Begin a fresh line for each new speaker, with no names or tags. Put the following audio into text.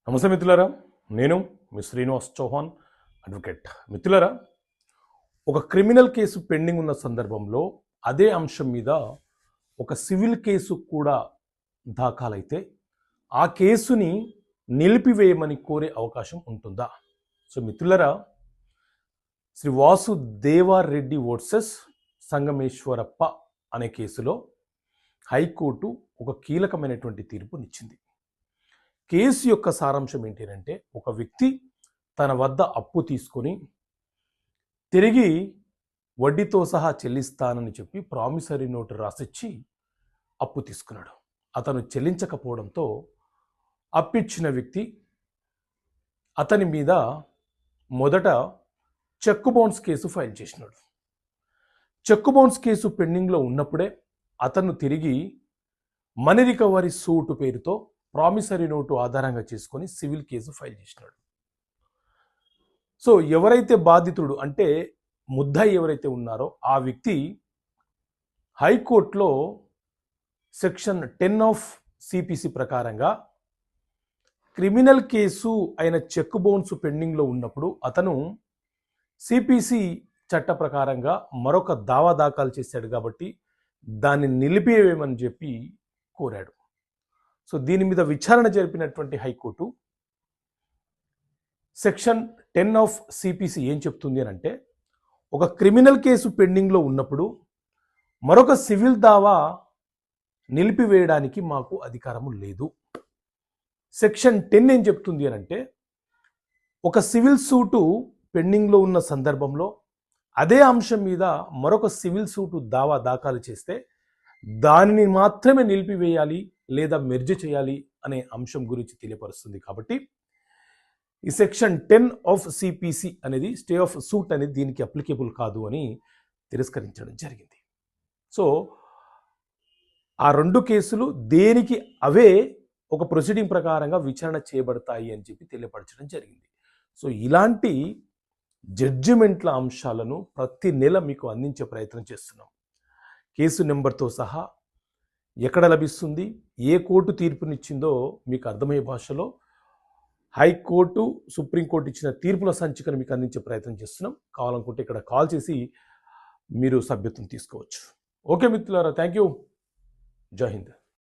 నమస్తే మిత్రులారా, నేను మీ శ్రీనివాస్ చౌహాన్ అడ్వకేట్. మిత్రులారా, ఒక క్రిమినల్ కేసు పెండింగ్ ఉన్న సందర్భంలో అదే అంశం మీద ఒక సివిల్ కేసు కూడా దాఖలైతే ఆ కేసుని నిలిపివేయమని కోరే అవకాశం ఉంటుందా? సో మిత్రులారా, శ్రీ వాసుదేవారెడ్డి వర్సెస్ సంగమేశ్వరప్ప అనే కేసులో హైకోర్టు ఒక కీలకమైనటువంటి తీర్పునిచ్చింది. కేసు యొక్క సారాంశం ఏంటి అంటే, ఒక వ్యక్తి తన వద్ద అప్పు తీసుకొని తిరిగి వడ్డీతో సహా చెల్లిస్తానని చెప్పి ప్రామిసరీ నోటు రాసిచ్చి అప్పు తీసుకున్నాడు. అతను చెల్లించకపోవడంతో అప్పిచ్చిన వ్యక్తి అతని మీద మొదట చెక్ బౌన్స్ కేసు ఫైల్ చేసినాడు. చెక్ బౌన్స్ కేసు పెండింగ్లో ఉన్నప్పుడే అతను తిరిగి మనీ రికవరీ సూట్ పేరుతో ప్రామిసరీ నోటు ఆధారంగా చేసుకొని సివిల్ కేసు ఫైల్ చేసినాడు. సో ఎవరైతే బాధితుడు అంటే ముద్దాయి ఎవరైతే ఉన్నారో ఆ వ్యక్తి హైకోర్టులో సెక్షన్ 10 ఆఫ్ సిపిసి ప్రకారంగా క్రిమినల్ కేసు అయిన చెక్ బౌన్స్ పెండింగ్లో ఉన్నప్పుడు అతను సిపిసి చట్ట ప్రకారంగా మరొక దావా దాఖలు చేశాడు కాబట్టి దాన్ని నిలిపివేయమని చెప్పి కోరాడు. సో దీని మీద విచారణ జరిపినటువంటి హైకోర్టు సెక్షన్ 10 ఆఫ్ సిపిసి ఏం చెప్తుంది అని అంటే, ఒక క్రిమినల్ కేసు పెండింగ్లో ఉన్నప్పుడు మరొక సివిల్ దావా నిలిపివేయడానికి మాకు అధికారము లేదు. సెక్షన్ 10 ఏం చెప్తుంది అని అంటే, ఒక సివిల్ సూటు పెండింగ్లో ఉన్న సందర్భంలో అదే అంశం మీద మరొక సివిల్ సూటు దావా దాఖలు చేస్తే దానిని మాత్రమే నిలిపివేయాలి లేదా మెర్జ్ చేయాలి అనే అంశం గురించి తెలియపరుస్తుంది. కాబట్టి ఈ సెక్షన్ 10 ఆఫ్ సిపిసి అనేది స్టే ఆఫ్ సూట్ అనేది దీనికి అప్లికేబుల్ కాదు అని తిరస్కరించడం జరిగింది. సో ఆ రెండు కేసులు దేనికి అవే ఒక ప్రొసీడింగ్ ప్రకారంగా విచారణ చేయబడతాయి అని చెప్పి తెలియపరచడం జరిగింది. సో ఇలాంటి జడ్జిమెంట్ల అంశాలను ప్రతి నెల మీకు అందించే ప్రయత్నం చేస్తున్నాం. కేసు నెంబర్తో సహా ఎక్కడ లభిస్తుంది, ఏ కోర్టు తీర్పునిచ్చిందో మీకు అర్థమయ్యే భాషలో హైకోర్టు, సుప్రీంకోర్టు ఇచ్చిన తీర్పుల సంచికను మీకు అందించే ప్రయత్నం చేస్తున్నాం. కావాలనుకుంటే ఇక్కడ కాల్ చేసి మీరు సభ్యత్వం తీసుకోవచ్చు. ఓకే మిత్రులారా, థ్యాంక్ యూ. జై హింద్.